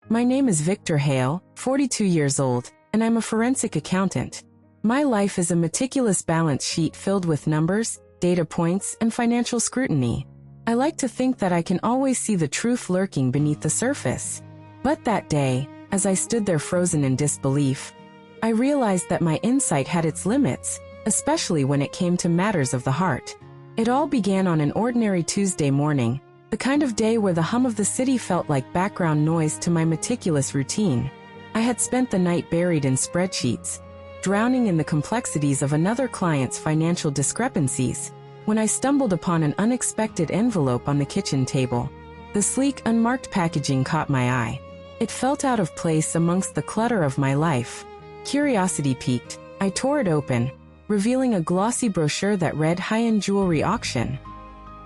My name is Victor Hale, 42 years old, and I'm a forensic accountant. My life is a meticulous balance sheet filled with numbers, data points, and financial scrutiny. I like to think that I can always see the truth lurking beneath the surface. But that day, as I stood there frozen in disbelief, I realized that my insight had its limits, especially when it came to matters of the heart. It all began on an ordinary Tuesday morning, the kind of day where the hum of the city felt like background noise to my meticulous routine. I had spent the night buried in spreadsheets, drowning in the complexities of another client's financial discrepancies, when I stumbled upon an unexpected envelope on the kitchen table. The sleek, unmarked packaging caught my eye. It felt out of place amongst the clutter of my life. Curiosity piqued. I tore it open, revealing a glossy brochure that read high-end jewelry auction.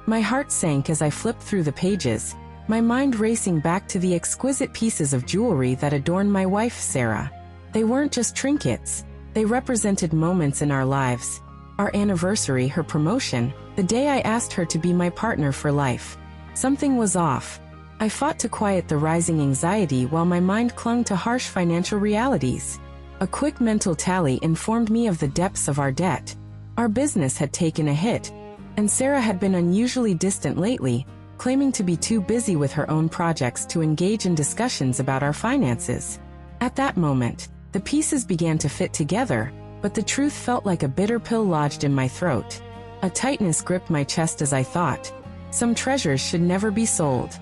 My heart sank as I flipped through the pages, my mind racing back to the exquisite pieces of jewelry that adorned my wife, Sarah. They weren't just trinkets. They represented moments in our lives. Our anniversary, her promotion, the day I asked her to be my partner for life. Something was off. I fought to quiet the rising anxiety while my mind clung to harsh financial realities. A quick mental tally informed me of the depths of our debt. Our business had taken a hit, and Sarah had been unusually distant lately, claiming to be too busy with her own projects to engage in discussions about our finances. At that moment, the pieces began to fit together, but the truth felt like a bitter pill lodged in my throat. A tightness gripped my chest as I thought, some treasures should never be sold.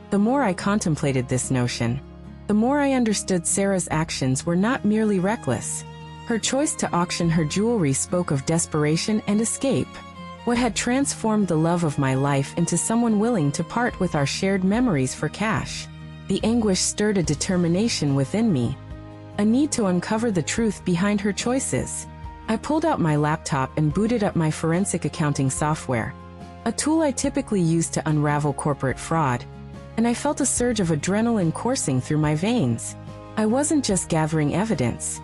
The more I contemplated this notion, the more I understood Sarah's actions were not merely reckless. Her choice to auction her jewelry spoke of desperation and escape. What had transformed the love of my life into someone willing to part with our shared memories for cash? The anguish stirred a determination within me, a need to uncover the truth behind her choices. I pulled out my laptop and booted up my forensic accounting software, a tool I typically use to unravel corporate fraud, and I felt a surge of adrenaline coursing through my veins. I wasn't just gathering evidence.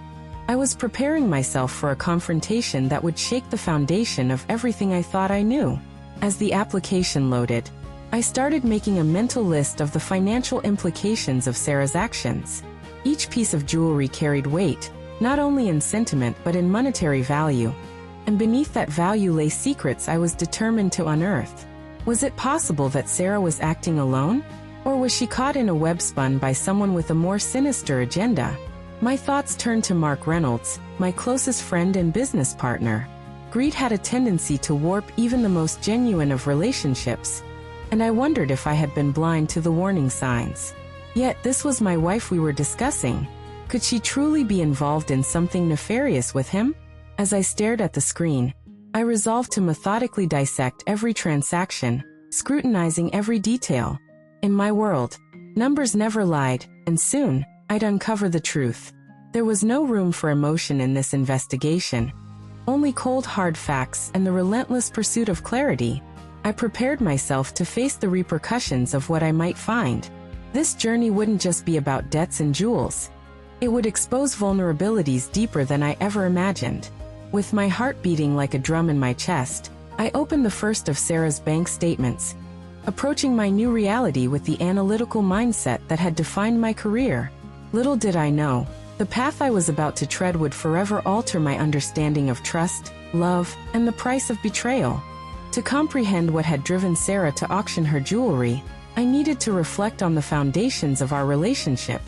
I was preparing myself for a confrontation that would shake the foundation of everything I thought I knew. As the application loaded, I started making a mental list of the financial implications of Sarah's actions. Each piece of jewelry carried weight, not only in sentiment but in monetary value. And beneath that value lay secrets I was determined to unearth. Was it possible that Sarah was acting alone? Or was she caught in a web spun by someone with a more sinister agenda? My thoughts turned to Mark Reynolds, my closest friend and business partner. Greed had a tendency to warp even the most genuine of relationships, and I wondered if I had been blind to the warning signs. Yet this was my wife we were discussing. Could she truly be involved in something nefarious with him? As I stared at the screen, I resolved to methodically dissect every transaction, scrutinizing every detail. In my world, numbers never lied, and soon, I'd uncover the truth. There was no room for emotion in this investigation, only cold hard facts and the relentless pursuit of clarity. I prepared myself to face the repercussions of what I might find. This journey wouldn't just be about debts and jewels. It would expose vulnerabilities deeper than I ever imagined. With my heart beating like a drum in my chest, I opened the first of Sarah's bank statements, approaching my new reality with the analytical mindset that had defined my career. Little did I know, the path I was about to tread would forever alter my understanding of trust, love, and the price of betrayal. To comprehend what had driven Sarah to auction her jewelry, I needed to reflect on the foundations of our relationship.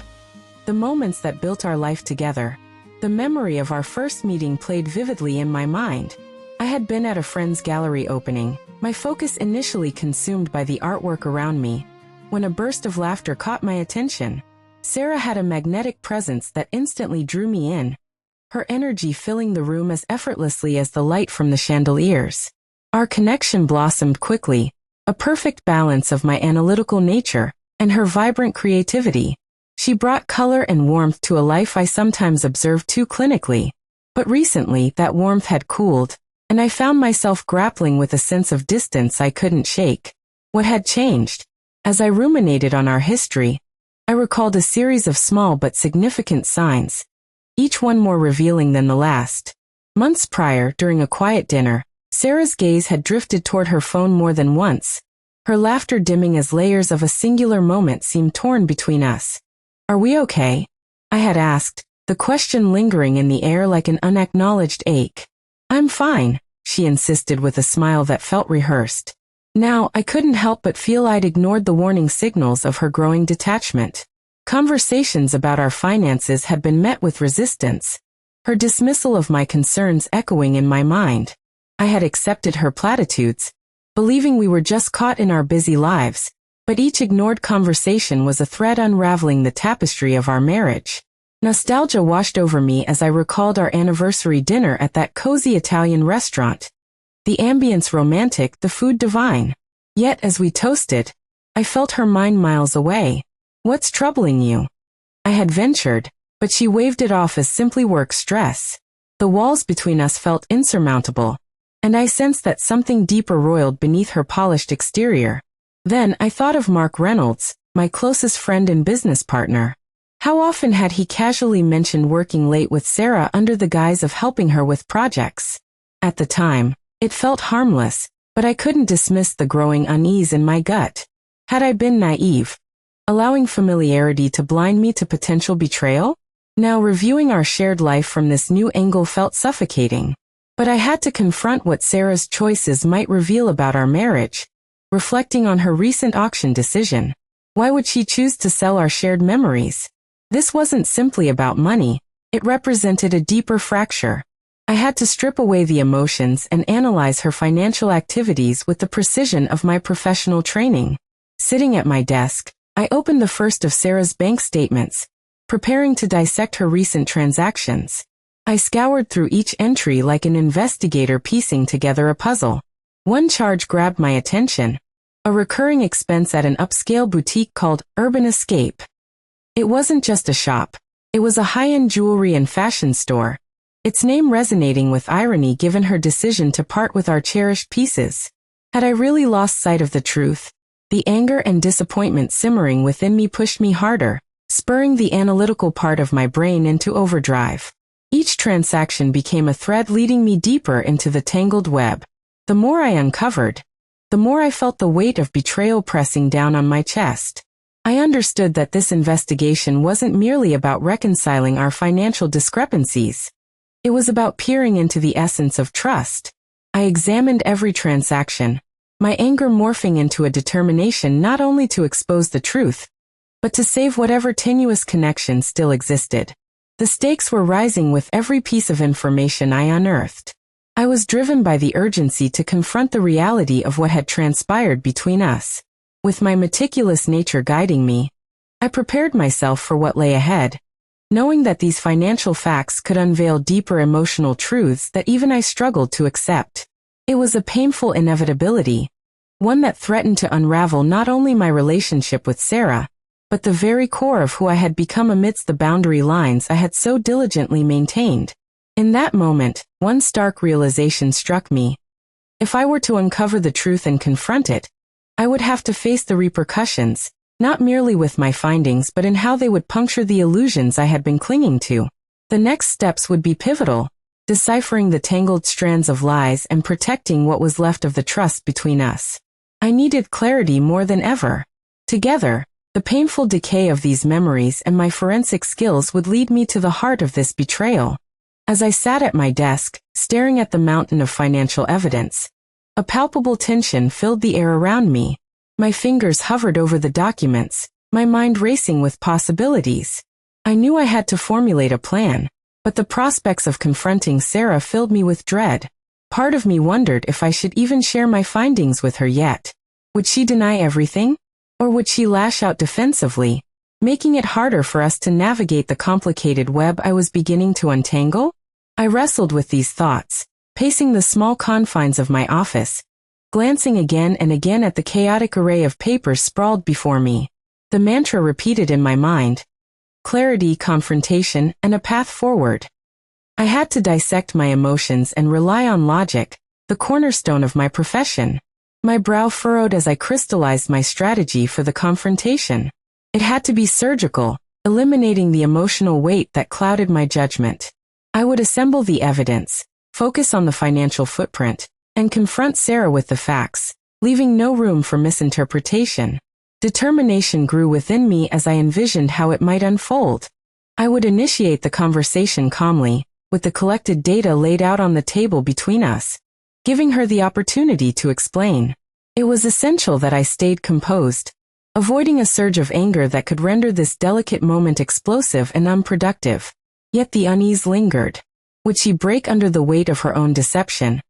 The moments that built our life together. The memory of our first meeting played vividly in my mind. I had been at a friend's gallery opening, my focus initially consumed by the artwork around me, when a burst of laughter caught my attention. Sarah had a magnetic presence that instantly drew me in, her energy filling the room as effortlessly as the light from the chandeliers. Our connection blossomed quickly, a perfect balance of my analytical nature and her vibrant creativity. She brought color and warmth to a life I sometimes observed too clinically. But recently, that warmth had cooled, and I found myself grappling with a sense of distance I couldn't shake. What had changed? As I ruminated on our history, I recalled a series of small but significant signs, each one more revealing than the last. Months prior, during a quiet dinner, Sarah's gaze had drifted toward her phone more than once, her laughter dimming as layers of a singular moment seemed torn between us. Are we okay? I had asked, the question lingering in the air like an unacknowledged ache. I'm fine, she insisted with a smile that felt rehearsed. Now, I couldn't help but feel I'd ignored the warning signals of her growing detachment. Conversations about our finances had been met with resistance, her dismissal of my concerns echoing in my mind. I had accepted her platitudes, believing we were just caught in our busy lives, but each ignored conversation was a thread unraveling the tapestry of our marriage. Nostalgia washed over me as I recalled our anniversary dinner at that cozy Italian restaurant. The ambience romantic, the food divine. Yet as we toasted, I felt her mind miles away. What's troubling you? I had ventured, but she waved it off as simply work stress. The walls between us felt insurmountable, and I sensed that something deeper roiled beneath her polished exterior. Then I thought of Mark Reynolds, my closest friend and business partner. How often had he casually mentioned working late with Sarah under the guise of helping her with projects? At the time, it felt harmless, but I couldn't dismiss the growing unease in my gut. Had I been naive, allowing familiarity to blind me to potential betrayal? Now reviewing our shared life from this new angle felt suffocating. But I had to confront what Sarah's choices might reveal about our marriage. Reflecting on her recent auction decision, why would she choose to sell our shared memories? This wasn't simply about money, it represented a deeper fracture. I had to strip away the emotions and analyze her financial activities with the precision of my professional training. Sitting at my desk, I opened the first of Sarah's bank statements, preparing to dissect her recent transactions. I scoured through each entry like an investigator piecing together a puzzle. One charge grabbed my attention, a recurring expense at an upscale boutique called Urban Escape. It wasn't just a shop, it was a high-end jewelry and fashion store, its name resonating with irony given her decision to part with our cherished pieces. Had I really lost sight of the truth? The anger and disappointment simmering within me pushed me harder, spurring the analytical part of my brain into overdrive. Each transaction became a thread leading me deeper into the tangled web. The more I uncovered, the more I felt the weight of betrayal pressing down on my chest. I understood that this investigation wasn't merely about reconciling our financial discrepancies. It was about peering into the essence of trust. I examined every transaction, my anger morphing into a determination not only to expose the truth, but to save whatever tenuous connection still existed. The stakes were rising with every piece of information I unearthed. I was driven by the urgency to confront the reality of what had transpired between us. With my meticulous nature guiding me, I prepared myself for what lay ahead, knowing that these financial facts could unveil deeper emotional truths that even I struggled to accept. It was a painful inevitability, one that threatened to unravel not only my relationship with Sarah, but the very core of who I had become amidst the boundary lines I had so diligently maintained. In that moment, one stark realization struck me. If I were to uncover the truth and confront it, I would have to face the repercussions, not merely with my findings but in how they would puncture the illusions I had been clinging to. The next steps would be pivotal, deciphering the tangled strands of lies and protecting what was left of the trust between us. I needed clarity more than ever. Together, the painful decay of these memories and my forensic skills would lead me to the heart of this betrayal. As I sat at my desk, staring at the mountain of financial evidence, a palpable tension filled the air around me. My fingers hovered over the documents, my mind racing with possibilities. I knew I had to formulate a plan, but the prospects of confronting Sarah filled me with dread. Part of me wondered if I should even share my findings with her yet. Would she deny everything? Or would she lash out defensively, making it harder for us to navigate the complicated web I was beginning to untangle? I wrestled with these thoughts, pacing the small confines of my office, glancing again and again at the chaotic array of papers sprawled before me. The mantra repeated in my mind: clarity, confrontation, and a path forward. I had to dissect my emotions and rely on logic, the cornerstone of my profession. My brow furrowed as I crystallized my strategy for the confrontation. It had to be surgical, eliminating the emotional weight that clouded my judgment. I would assemble the evidence, focus on the financial footprint, and confront Sarah with the facts, leaving no room for misinterpretation. Determination grew within me as I envisioned how it might unfold. I would initiate the conversation calmly, with the collected data laid out on the table between us, giving her the opportunity to explain. It was essential that I stayed composed, avoiding a surge of anger that could render this delicate moment explosive and unproductive. Yet the unease lingered. Would she break under the weight of her own deception?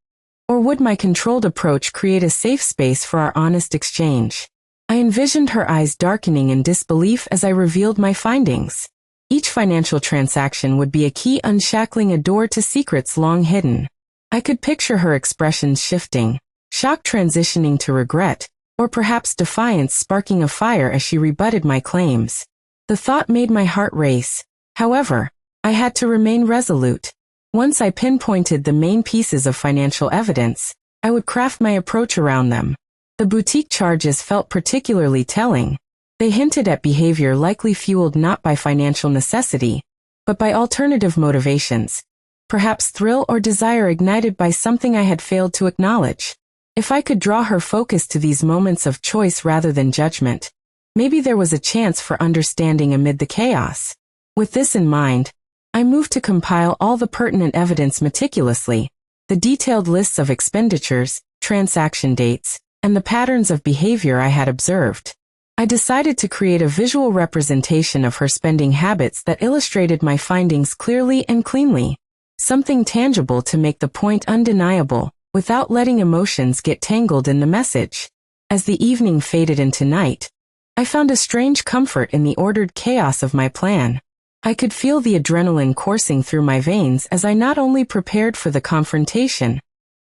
Or would my controlled approach create a safe space for our honest exchange? I envisioned her eyes darkening in disbelief as I revealed my findings. Each financial transaction would be a key unshackling a door to secrets long hidden. I could picture her expressions shifting, shock transitioning to regret, or perhaps defiance sparking a fire as she rebutted my claims. The thought made my heart race. However, I had to remain resolute. Once I pinpointed the main pieces of financial evidence, I would craft my approach around them. The boutique charges felt particularly telling. They hinted at behavior likely fueled not by financial necessity, but by alternative motivations, perhaps thrill or desire ignited by something I had failed to acknowledge. If I could draw her focus to these moments of choice rather than judgment, maybe there was a chance for understanding amid the chaos. With this in mind, I moved to compile all the pertinent evidence meticulously, the detailed lists of expenditures, transaction dates, and the patterns of behavior I had observed. I decided to create a visual representation of her spending habits that illustrated my findings clearly and cleanly, something tangible to make the point undeniable, without letting emotions get tangled in the message. As the evening faded into night, I found a strange comfort in the ordered chaos of my plan. I could feel the adrenaline coursing through my veins as I not only prepared for the confrontation,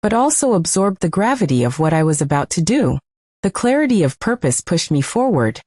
but also absorbed the gravity of what I was about to do. The clarity of purpose pushed me forward,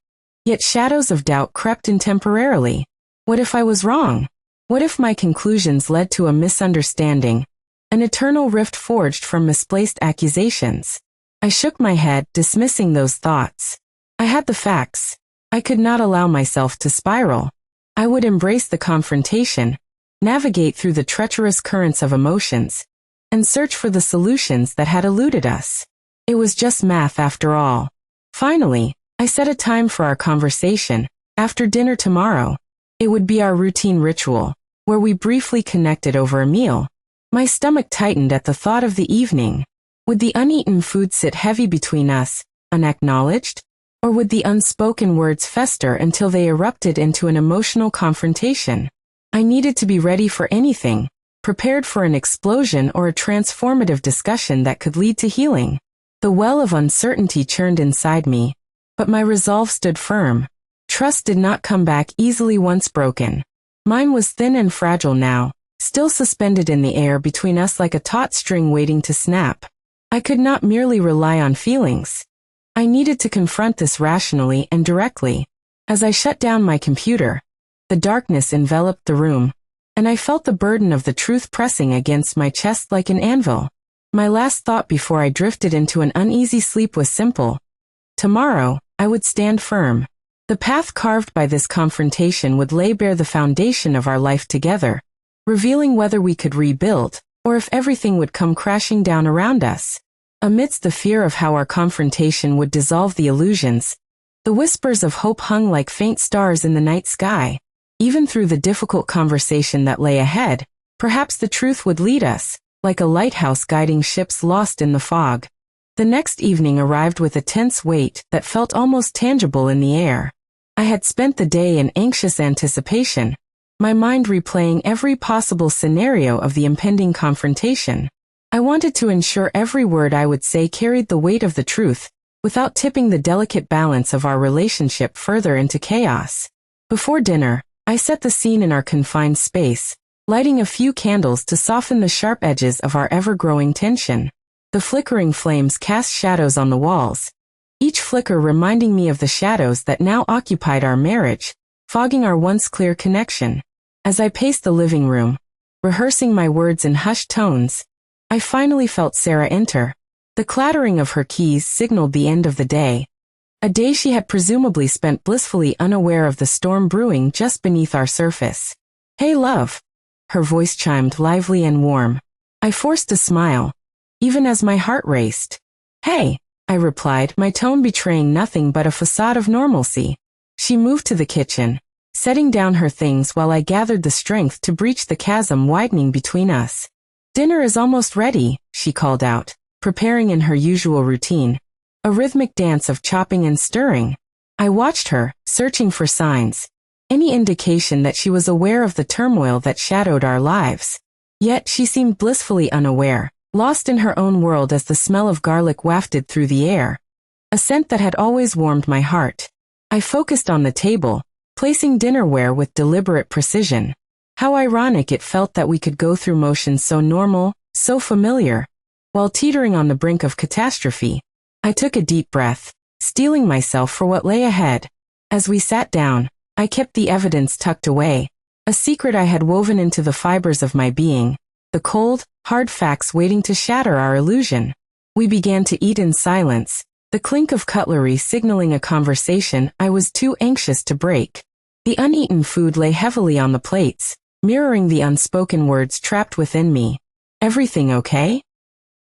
yet shadows of doubt crept in temporarily. What if I was wrong? What if my conclusions led to a misunderstanding, an eternal rift forged from misplaced accusations? I shook my head, dismissing those thoughts. I had the facts. I could not allow myself to spiral. I would embrace the confrontation, navigate through the treacherous currents of emotions, and search for the solutions that had eluded us. It was just math after all. Finally, I set a time for our conversation, after dinner tomorrow. It would be our routine ritual, where we briefly connected over a meal. My stomach tightened at the thought of the evening. Would the uneaten food sit heavy between us, unacknowledged? Or would the unspoken words fester until they erupted into an emotional confrontation? I needed to be ready for anything, prepared for an explosion or a transformative discussion that could lead to healing. The well of uncertainty churned inside me, but my resolve stood firm. Trust did not come back easily once broken. Mine was thin and fragile now, still suspended in the air between us like a taut string waiting to snap. I could not merely rely on feelings. I needed to confront this rationally and directly. As I shut down my computer, the darkness enveloped the room, and I felt the burden of the truth pressing against my chest like an anvil. My last thought before I drifted into an uneasy sleep was simple. Tomorrow, I would stand firm. The path carved by this confrontation would lay bare the foundation of our life together, revealing whether we could rebuild, or if everything would come crashing down around us. Amidst the fear of how our confrontation would dissolve the illusions, the whispers of hope hung like faint stars in the night sky. Even through the difficult conversation that lay ahead, perhaps the truth would lead us, like a lighthouse guiding ships lost in the fog. The next evening arrived with a tense weight that felt almost tangible in the air. I had spent the day in anxious anticipation, my mind replaying every possible scenario of the impending confrontation. I wanted to ensure every word I would say carried the weight of the truth, without tipping the delicate balance of our relationship further into chaos. Before dinner, I set the scene in our confined space, lighting a few candles to soften the sharp edges of our ever-growing tension. The flickering flames cast shadows on the walls, each flicker reminding me of the shadows that now occupied our marriage, fogging our once clear connection. As I paced the living room, rehearsing my words in hushed tones, I finally felt Sarah enter. The clattering of her keys signaled the end of the day, a day she had presumably spent blissfully unaware of the storm brewing just beneath our surface. "Hey, love." Her voice chimed lively and warm. I forced a smile, even as my heart raced. "Hey." I replied, my tone betraying nothing but a facade of normalcy. She moved to the kitchen, setting down her things while I gathered the strength to breach the chasm widening between us. Dinner is almost ready, she called out, preparing in her usual routine, a rhythmic dance of chopping and stirring. I watched her, searching for signs, any indication that she was aware of the turmoil that shadowed our lives. Yet she seemed blissfully unaware, lost in her own world as the smell of garlic wafted through the air, a scent that had always warmed my heart. I focused on the table, placing dinnerware with deliberate precision. How ironic it felt that we could go through motions so normal, so familiar, while teetering on the brink of catastrophe. I took a deep breath, steeling myself for what lay ahead. As we sat down, I kept the evidence tucked away, a secret I had woven into the fibers of my being, the cold, hard facts waiting to shatter our illusion. We began to eat in silence, the clink of cutlery signaling a conversation I was too anxious to break. The uneaten food lay heavily on the plates, mirroring the unspoken words trapped within me. Everything okay?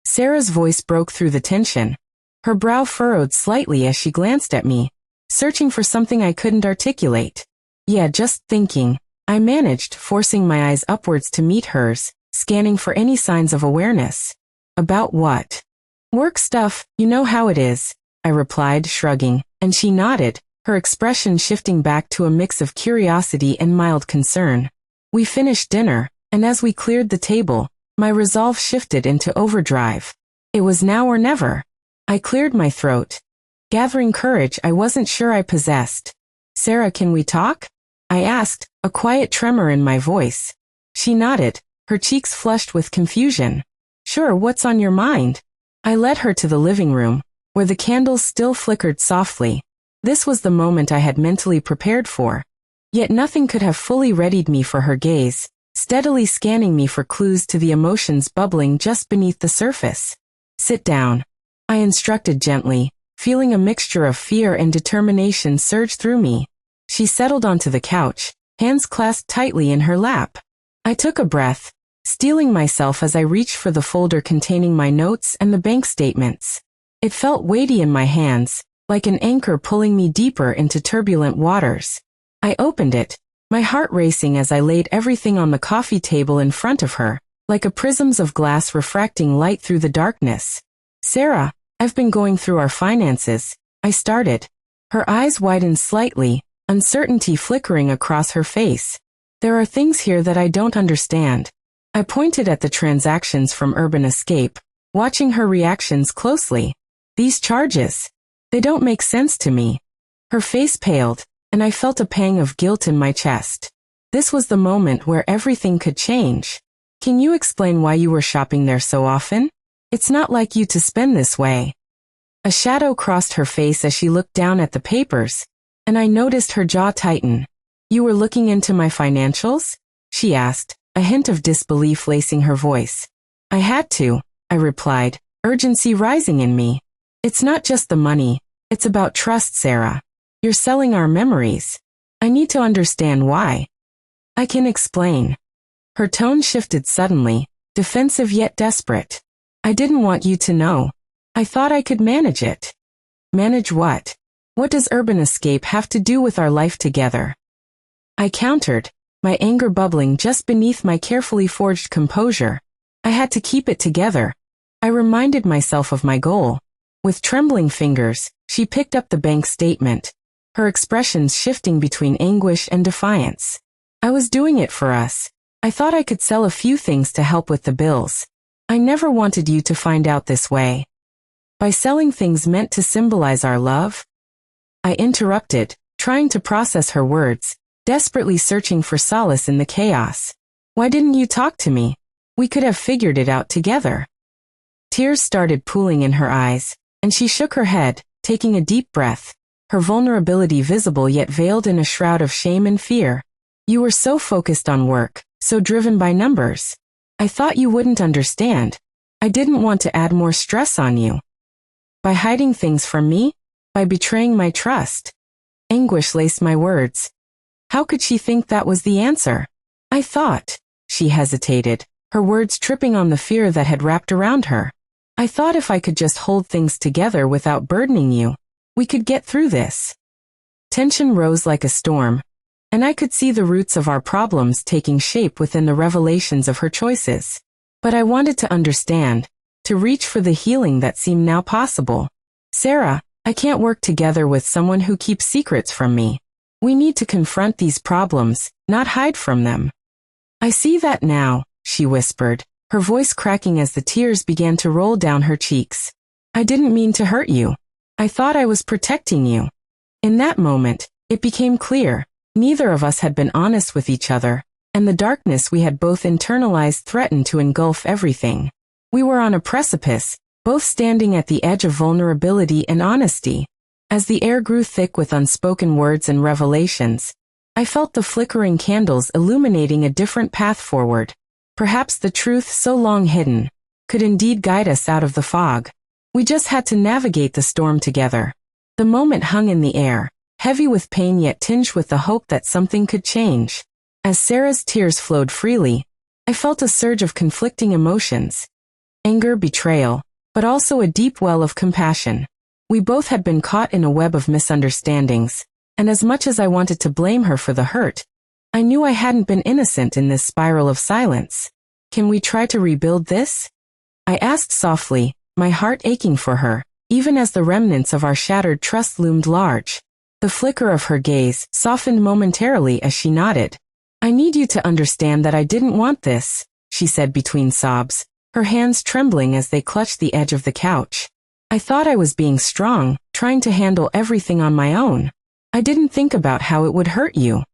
Sarah's voice broke through the tension. Her brow furrowed slightly as she glanced at me, searching for something I couldn't articulate. Yeah, just thinking, I managed, forcing my eyes upwards to meet hers, scanning for any signs of awareness. About what? Work stuff, you know how it is, I replied, shrugging, and she nodded, her expression shifting back to a mix of curiosity and mild concern. We finished dinner, and as we cleared the table, my resolve shifted into overdrive. It was now or never. I cleared my throat, gathering courage I wasn't sure I possessed. Sarah, can we talk? I asked, a quiet tremor in my voice. She nodded, her cheeks flushed with confusion. Sure, what's on your mind? I led her to the living room, where the candles still flickered softly. This was the moment I had mentally prepared for. Yet nothing could have fully readied me for her gaze, steadily scanning me for clues to the emotions bubbling just beneath the surface. Sit down, I instructed gently, feeling a mixture of fear and determination surge through me. She settled onto the couch, hands clasped tightly in her lap. I took a breath, steeling myself as I reached for the folder containing my notes and the bank statements. It felt weighty in my hands, like an anchor pulling me deeper into turbulent waters. I opened it, my heart racing as I laid everything on the coffee table in front of her, like a prisms of glass refracting light through the darkness. Sarah, I've been going through our finances, I started. Her eyes widened slightly, uncertainty flickering across her face. There are things here that I don't understand. I pointed at the transactions from Urban Escape, watching her reactions closely. These charges, they don't make sense to me. Her face paled, and I felt a pang of guilt in my chest. This was the moment where everything could change. Can you explain why you were shopping there so often? It's not like you to spend this way. A shadow crossed her face as she looked down at the papers, and I noticed her jaw tighten. You were looking into my financials? She asked, a hint of disbelief lacing her voice. I had to, I replied, urgency rising in me. It's not just the money, it's about trust, Sarah. You're selling our memories. I need to understand why. I can explain. Her tone shifted suddenly, defensive yet desperate. I didn't want you to know. I thought I could manage it. Manage what? What does Urban Escape have to do with our life together? I countered, my anger bubbling just beneath my carefully forged composure. I had to keep it together. I reminded myself of my goal. With trembling fingers, she picked up the bank statement, her expressions shifting between anguish and defiance. I was doing it for us. I thought I could sell a few things to help with the bills. I never wanted you to find out this way. By selling things meant to symbolize our love? I interrupted, trying to process her words, desperately searching for solace in the chaos. Why didn't you talk to me? We could have figured it out together. Tears started pooling in her eyes, and she shook her head, taking a deep breath, her vulnerability visible yet veiled in a shroud of shame and fear. You were so focused on work, so driven by numbers. I thought you wouldn't understand. I didn't want to add more stress on you. By hiding things from me? By betraying my trust? Anguish laced my words. How could she think that was the answer? I thought. She hesitated, her words tripping on the fear that had wrapped around her. I thought if I could just hold things together without burdening you, we could get through this. Tension rose like a storm, and I could see the roots of our problems taking shape within the revelations of her choices. But I wanted to understand, to reach for the healing that seemed now possible. Sarah, I can't work together with someone who keeps secrets from me. We need to confront these problems, not hide from them. I see that now, she whispered, her voice cracking as the tears began to roll down her cheeks. I didn't mean to hurt you. I thought I was protecting you. In that moment, it became clear, neither of us had been honest with each other, and the darkness we had both internalized threatened to engulf everything. We were on a precipice, both standing at the edge of vulnerability and honesty. As the air grew thick with unspoken words and revelations, I felt the flickering candles illuminating a different path forward. Perhaps the truth so long hidden could indeed guide us out of the fog. We just had to navigate the storm together. The moment hung in the air, heavy with pain yet tinged with the hope that something could change. As Sarah's tears flowed freely, I felt a surge of conflicting emotions. Anger, betrayal, but also a deep well of compassion. We both had been caught in a web of misunderstandings, and as much as I wanted to blame her for the hurt, I knew I hadn't been innocent in this spiral of silence. Can we try to rebuild this? I asked softly, my heart aching for her, even as the remnants of our shattered trust loomed large. The flicker of her gaze softened momentarily as she nodded. I need you to understand that I didn't want this, she said between sobs, her hands trembling as they clutched the edge of the couch. I thought I was being strong, trying to handle everything on my own. I didn't think about how it would hurt you.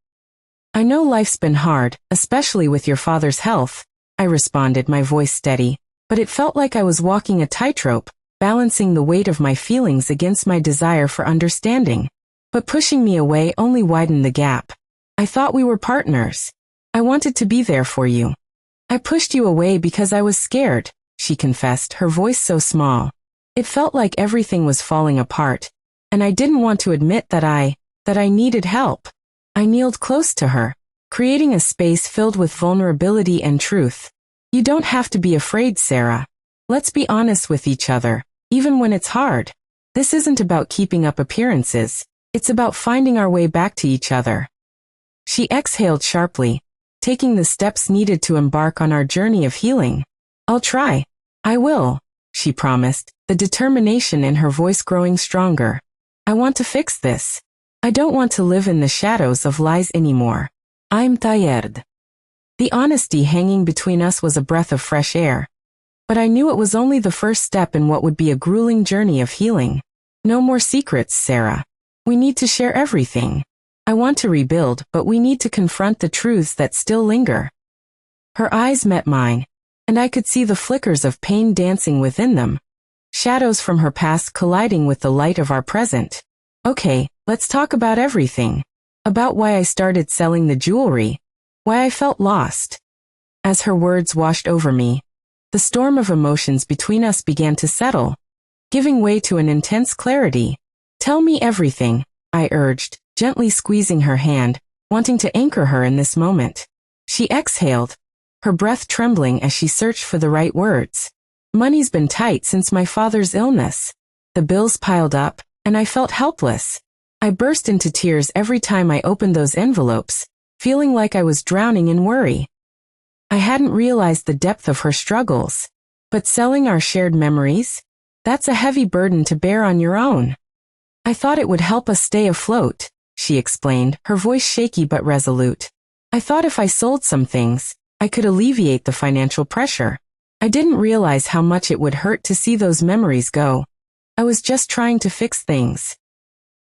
I know life's been hard, especially with your father's health, I responded, my voice steady, but it felt like I was walking a tightrope, balancing the weight of my feelings against my desire for understanding. But pushing me away only widened the gap. I thought we were partners. I wanted to be there for you. I pushed you away because I was scared, she confessed, her voice so small. It felt like everything was falling apart, and I didn't want to admit that I needed help. I kneeled close to her, creating a space filled with vulnerability and truth. You don't have to be afraid, Sarah. Let's be honest with each other, even when it's hard. This isn't about keeping up appearances. It's about finding our way back to each other. She exhaled sharply, taking the steps needed to embark on our journey of healing. I'll try. I will, she promised, the determination in her voice growing stronger. I want to fix this. I don't want to live in the shadows of lies anymore. I'm tired. The honesty hanging between us was a breath of fresh air. But I knew it was only the first step in what would be a grueling journey of healing. No more secrets, Sarah. We need to share everything. I want to rebuild, but we need to confront the truths that still linger. Her eyes met mine, and I could see the flickers of pain dancing within them, shadows from her past colliding with the light of our present. Okay, let's talk about everything. About why I started selling the jewelry, why I felt lost. As her words washed over me, the storm of emotions between us began to settle, giving way to an intense clarity. Tell me everything, I urged, gently squeezing her hand, wanting to anchor her in this moment. She exhaled, her breath trembling as she searched for the right words. Money's been tight since my father's illness. The bills piled up, and I felt helpless. I burst into tears every time I opened those envelopes, feeling like I was drowning in worry. I hadn't realized the depth of her struggles. But selling our shared memories? That's a heavy burden to bear on your own. I thought it would help us stay afloat, she explained, her voice shaky but resolute. I thought if I sold some things, I could alleviate the financial pressure. I didn't realize how much it would hurt to see those memories go. I was just trying to fix things.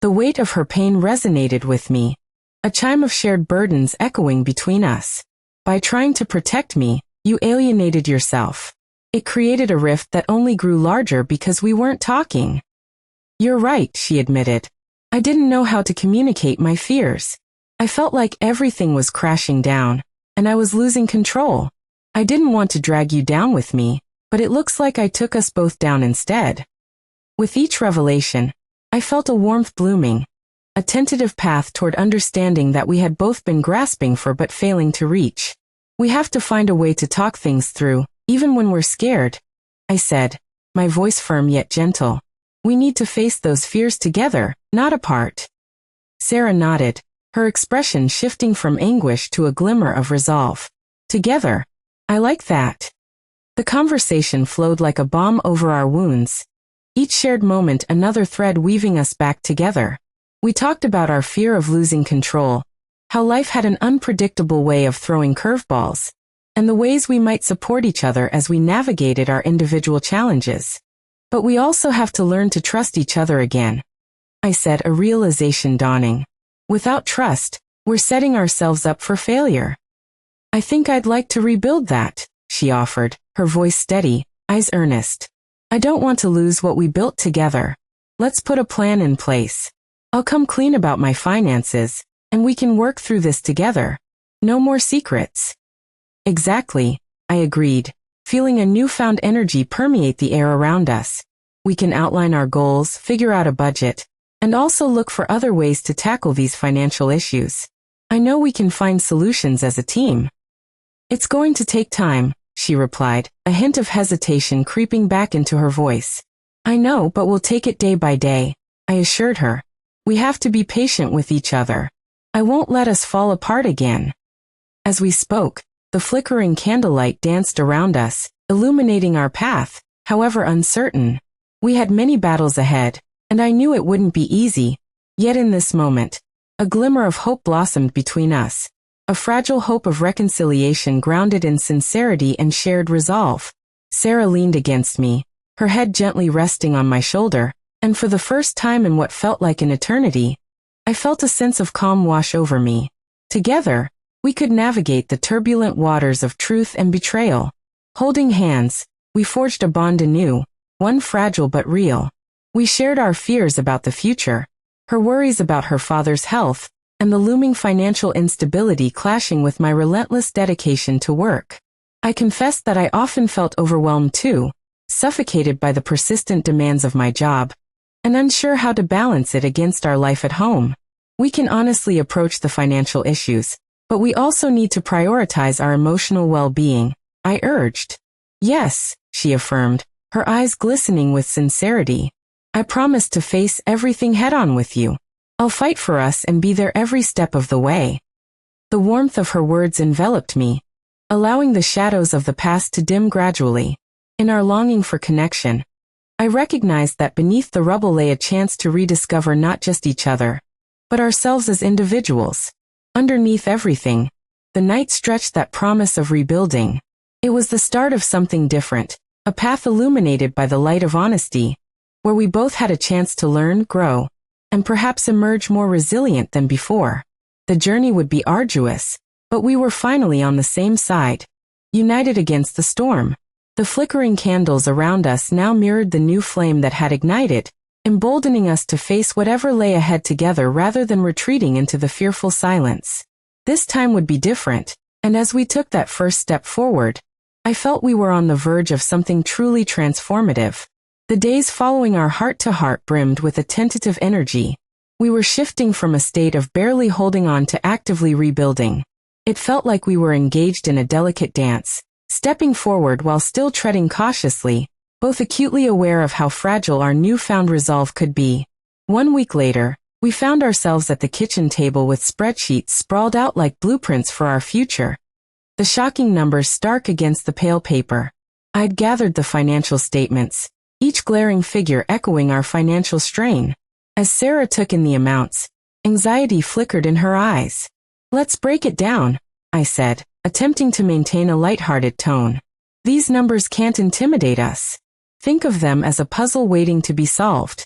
The weight of her pain resonated with me, a chime of shared burdens echoing between us. By trying to protect me, you alienated yourself. It created a rift that only grew larger because we weren't talking. You're right, she admitted. I didn't know how to communicate my fears. I felt like everything was crashing down, and I was losing control. I didn't want to drag you down with me, but it looks like I took us both down instead. With each revelation, I felt a warmth blooming, a tentative path toward understanding that we had both been grasping for but failing to reach. We have to find a way to talk things through, even when we're scared, I said, my voice firm yet gentle. We need to face those fears together, not apart. Sarah nodded, her expression shifting from anguish to a glimmer of resolve. Together. I like that. The conversation flowed like a balm over our wounds. Each shared moment another thread weaving us back together. We talked about our fear of losing control, how life had an unpredictable way of throwing curveballs, and the ways we might support each other as we navigated our individual challenges. But we also have to learn to trust each other again, I said, a realization dawning. Without trust, we're setting ourselves up for failure. I think I'd like to rebuild that, she offered, her voice steady, eyes earnest. I don't want to lose what we built together. Let's put a plan in place. I'll come clean about my finances, and we can work through this together. No more secrets. Exactly, I agreed, feeling a newfound energy permeate the air around us. We can outline our goals, figure out a budget, and also look for other ways to tackle these financial issues. I know we can find solutions as a team. It's going to take time, she replied, a hint of hesitation creeping back into her voice. I know, but we'll take it day by day, I assured her. We have to be patient with each other. I won't let us fall apart again. As we spoke, the flickering candlelight danced around us, illuminating our path, however uncertain. We had many battles ahead, and I knew it wouldn't be easy. Yet in this moment, a glimmer of hope blossomed between us. A fragile hope of reconciliation grounded in sincerity and shared resolve. Sarah leaned against me, her head gently resting on my shoulder, and for the first time in what felt like an eternity, I felt a sense of calm wash over me. Together, we could navigate the turbulent waters of truth and betrayal. Holding hands, we forged a bond anew, one fragile but real. We shared our fears about the future, her worries about her father's health, and the looming financial instability clashing with my relentless dedication to work. I confessed that I often felt overwhelmed too, suffocated by the persistent demands of my job, and unsure how to balance it against our life at home. We can honestly approach the financial issues, but we also need to prioritize our emotional well-being, I urged. Yes, she affirmed, her eyes glistening with sincerity. I promise to face everything head-on with you. I'll fight for us and be there every step of the way. The warmth of her words enveloped me, allowing the shadows of the past to dim gradually. In our longing for connection, I recognized that beneath the rubble lay a chance to rediscover not just each other, but ourselves as individuals. Underneath everything, the night stretched that promise of rebuilding. It was the start of something different, a path illuminated by the light of honesty, where we both had a chance to learn, grow, and perhaps emerge more resilient than before. The journey would be arduous, but we were finally on the same side, united against the storm. The flickering candles around us now mirrored the new flame that had ignited, emboldening us to face whatever lay ahead together rather than retreating into the fearful silence. This time would be different, and as we took that first step forward, I felt we were on the verge of something truly transformative. The days following our heart-to-heart brimmed with a tentative energy. We were shifting from a state of barely holding on to actively rebuilding. It felt like we were engaged in a delicate dance, stepping forward while still treading cautiously, both acutely aware of how fragile our newfound resolve could be. 1 week later, we found ourselves at the kitchen table with spreadsheets sprawled out like blueprints for our future. The shocking numbers stark against the pale paper. I'd gathered the financial statements, each glaring figure echoing our financial strain. As Sarah took in the amounts, anxiety flickered in her eyes. Let's break it down, I said, attempting to maintain a lighthearted tone. These numbers can't intimidate us. Think of them as a puzzle waiting to be solved.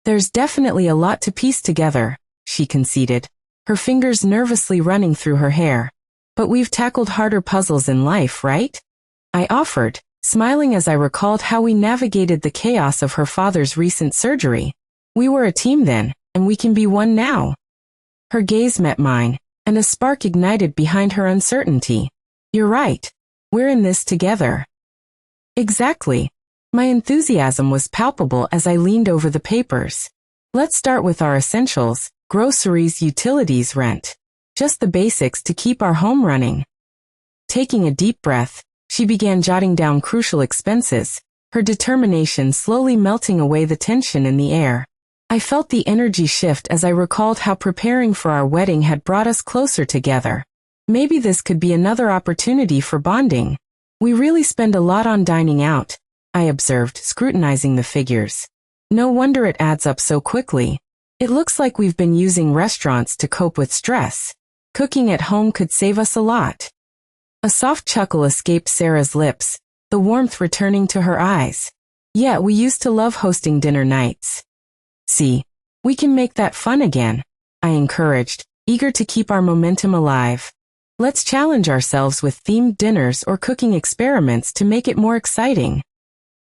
There's definitely a lot to piece together, she conceded, her fingers nervously running through her hair. But we've tackled harder puzzles in life, right? I offered, smiling as I recalled how we navigated the chaos of her father's recent surgery. We were a team then, and we can be one now. Her gaze met mine, and a spark ignited behind her uncertainty. You're right. We're in this together. Exactly. My enthusiasm was palpable as I leaned over the papers. Let's start with our essentials: groceries, utilities, rent. Just the basics to keep our home running. Taking a deep breath, she began jotting down crucial expenses, her determination slowly melting away the tension in the air. I felt the energy shift as I recalled how preparing for our wedding had brought us closer together. Maybe this could be another opportunity for bonding. We really spend a lot on dining out, I observed, scrutinizing the figures. No wonder it adds up so quickly. It looks like we've been using restaurants to cope with stress. Cooking at home could save us a lot. A soft chuckle escaped Sarah's lips, the warmth returning to her eyes. Yeah, we used to love hosting dinner nights. See, we can make that fun again, I encouraged, eager to keep our momentum alive. Let's challenge ourselves with themed dinners or cooking experiments to make it more exciting.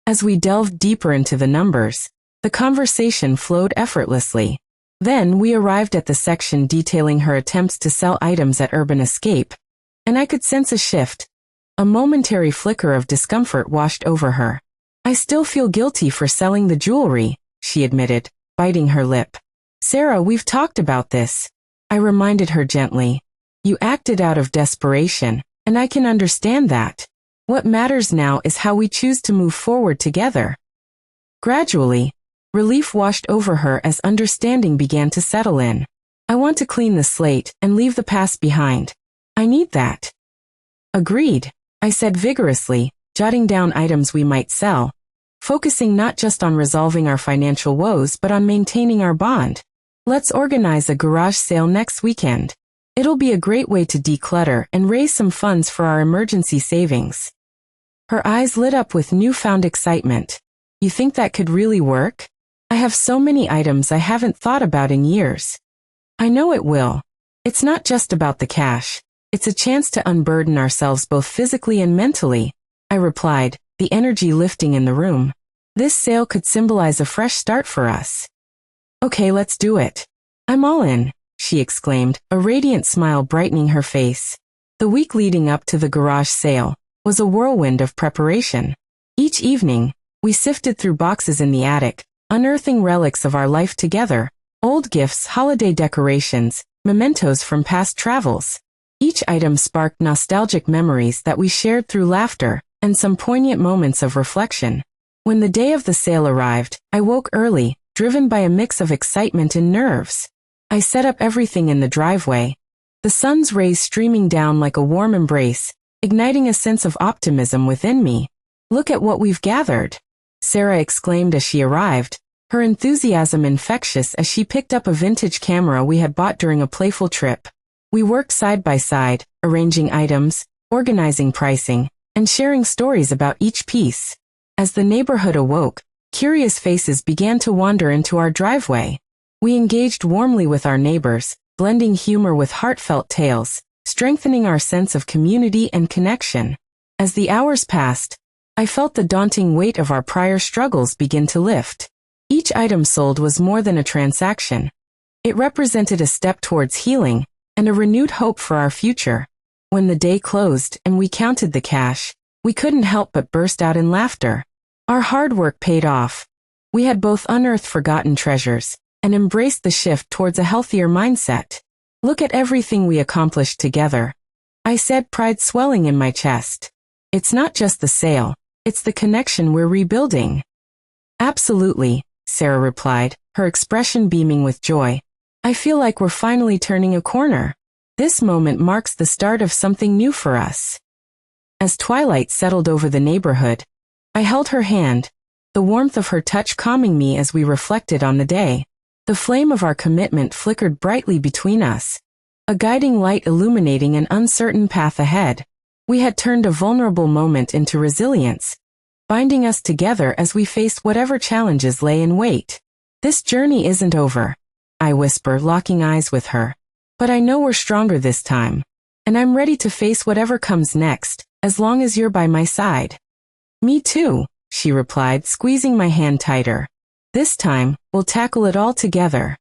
As we delved deeper into the numbers, the conversation flowed effortlessly. Then we arrived at the section detailing her attempts to sell items at Urban Escape, and I could sense a shift. A momentary flicker of discomfort washed over her. I still feel guilty for selling the jewelry, she admitted, biting her lip. Sarah, we've talked about this. I reminded her gently. You acted out of desperation, and I can understand that. What matters now is how we choose to move forward together. Gradually, relief washed over her as understanding began to settle in. I want to clean the slate and leave the past behind. I need that. Agreed, I said vigorously, jotting down items we might sell, focusing not just on resolving our financial woes but on maintaining our bond. Let's organize a garage sale next weekend. It'll be a great way to declutter and raise some funds for our emergency savings. Her eyes lit up with newfound excitement. You think that could really work? I have so many items I haven't thought about in years. I know it will. It's not just about the cash. It's a chance to unburden ourselves both physically and mentally, I replied, the energy lifting in the room. This sale could symbolize a fresh start for us. Okay, let's do it. I'm all in, she exclaimed, a radiant smile brightening her face. The week leading up to the garage sale was a whirlwind of preparation. Each evening, we sifted through boxes in the attic, unearthing relics of our life together, old gifts, holiday decorations, mementos from past travels. Each item sparked nostalgic memories that we shared through laughter and some poignant moments of reflection. When the day of the sale arrived, I woke early, driven by a mix of excitement and nerves. I set up everything in the driveway, the sun's rays streaming down like a warm embrace, igniting a sense of optimism within me. Look at what we've gathered, Sarah exclaimed as she arrived, her enthusiasm infectious as she picked up a vintage camera we had bought during a playful trip. We worked side by side, arranging items, organizing pricing, and sharing stories about each piece. As the neighborhood awoke, curious faces began to wander into our driveway. We engaged warmly with our neighbors, blending humor with heartfelt tales, strengthening our sense of community and connection. As the hours passed, I felt the daunting weight of our prior struggles begin to lift. Each item sold was more than a transaction. It represented a step towards healing and a renewed hope for our future. When the day closed and we counted the cash, we couldn't help but burst out in laughter. Our hard work paid off. We had both unearthed forgotten treasures and embraced the shift towards a healthier mindset. Look at everything we accomplished together, I said, pride swelling in my chest. It's not just the sale, it's the connection we're rebuilding. Absolutely, Sarah replied, her expression beaming with joy. I feel like we're finally turning a corner. This moment marks the start of something new for us. As twilight settled over the neighborhood, I held her hand, the warmth of her touch calming me as we reflected on the day. The flame of our commitment flickered brightly between us, a guiding light illuminating an uncertain path ahead. We had turned a vulnerable moment into resilience, binding us together as we faced whatever challenges lay in wait. This journey isn't over, I whisper, locking eyes with her. But I know we're stronger this time, and I'm ready to face whatever comes next, as long as you're by my side. Me too, she replied, squeezing my hand tighter. This time, we'll tackle it all together.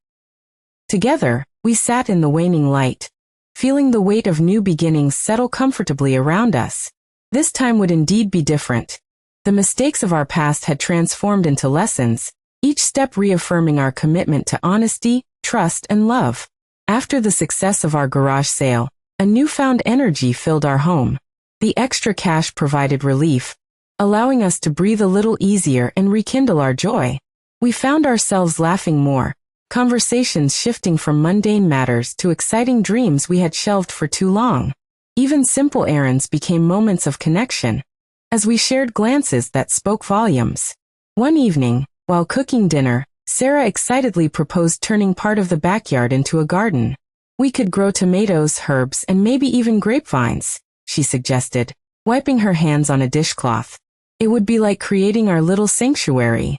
Together, we sat in the waning light, feeling the weight of new beginnings settle comfortably around us. This time would indeed be different. The mistakes of our past had transformed into lessons, each step reaffirming our commitment to honesty, trust, and love. After the success of our garage sale, a newfound energy filled our home. The extra cash provided relief, allowing us to breathe a little easier and rekindle our joy. We found ourselves laughing more, conversations shifting from mundane matters to exciting dreams we had shelved for too long. Even simple errands became moments of connection, as we shared glances that spoke volumes. One evening, while cooking dinner, Sarah excitedly proposed turning part of the backyard into a garden. We could grow tomatoes, herbs, and maybe even grapevines, she suggested, wiping her hands on a dishcloth. It would be like creating our little sanctuary.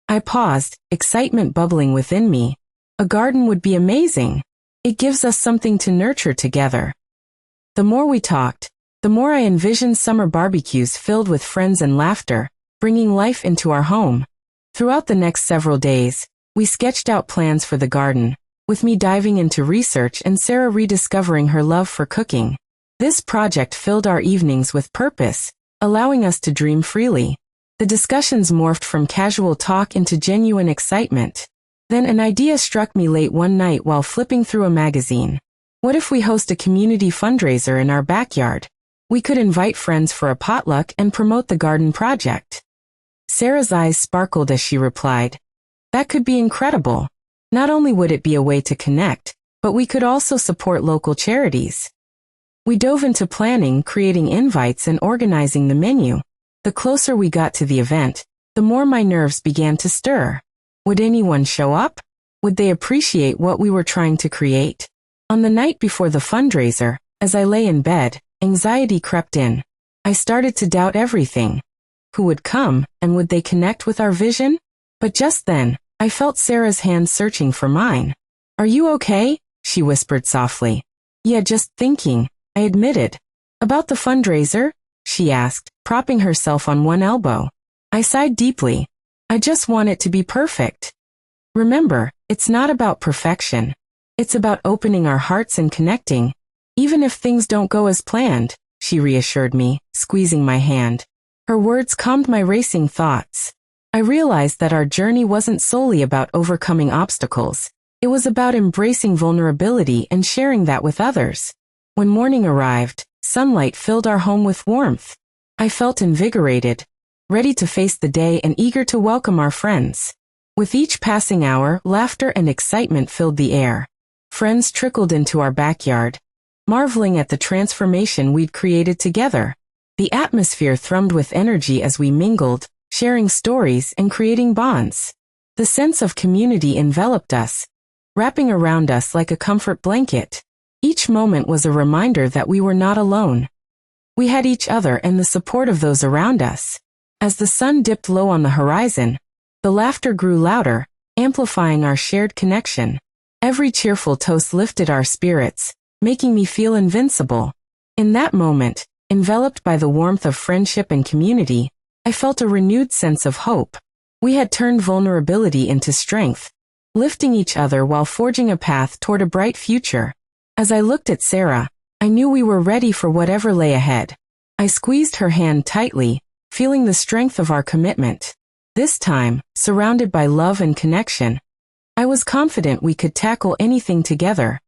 I paused, excitement bubbling within me. A garden would be amazing. It gives us something to nurture together. The more we talked, the more I envisioned summer barbecues filled with friends and laughter, bringing life into our home. Throughout the next several days, we sketched out plans for the garden, with me diving into research and Sarah rediscovering her love for cooking. This project filled our evenings with purpose, allowing us to dream freely. The discussions morphed from casual talk into genuine excitement. Then an idea struck me late one night while flipping through a magazine. What if we host a community fundraiser in our backyard? We could invite friends for a potluck and promote the garden project. Sarah's eyes sparkled as she replied, "That could be incredible. Not only would it be a way to connect, but we could also support local charities." We dove into planning, creating invites, and organizing the menu. The closer we got to the event, the more my nerves began to stir. Would anyone show up? Would they appreciate what we were trying to create? On the night before the fundraiser, as I lay in bed, anxiety crept in. I started to doubt everything. Who would come, and would they connect with our vision? But just then, I felt Sarah's hand searching for mine. "Are you okay?" she whispered softly. "Yeah, just thinking," I admitted. "About the fundraiser?" she asked, propping herself on one elbow. I sighed deeply. "I just want it to be perfect." "Remember, it's not about perfection. It's about opening our hearts and connecting. Even if things don't go as planned," she reassured me, squeezing my hand. Her words calmed my racing thoughts. I realized that our journey wasn't solely about overcoming obstacles. It was about embracing vulnerability and sharing that with others. When morning arrived, sunlight filled our home with warmth. I felt invigorated, ready to face the day and eager to welcome our friends. With each passing hour, laughter and excitement filled the air. Friends trickled into our backyard, marveling at the transformation we'd created together. The atmosphere thrummed with energy as we mingled, sharing stories and creating bonds. The sense of community enveloped us, wrapping around us like a comfort blanket. Each moment was a reminder that we were not alone. We had each other and the support of those around us. As the sun dipped low on the horizon, the laughter grew louder, amplifying our shared connection. Every cheerful toast lifted our spirits, making me feel invincible. In that moment, enveloped by the warmth of friendship and community, I felt a renewed sense of hope. We had turned vulnerability into strength, lifting each other while forging a path toward a bright future. As I looked at Sarah, I knew we were ready for whatever lay ahead. I squeezed her hand tightly, feeling the strength of our commitment. This time, surrounded by love and connection, I was confident we could tackle anything together.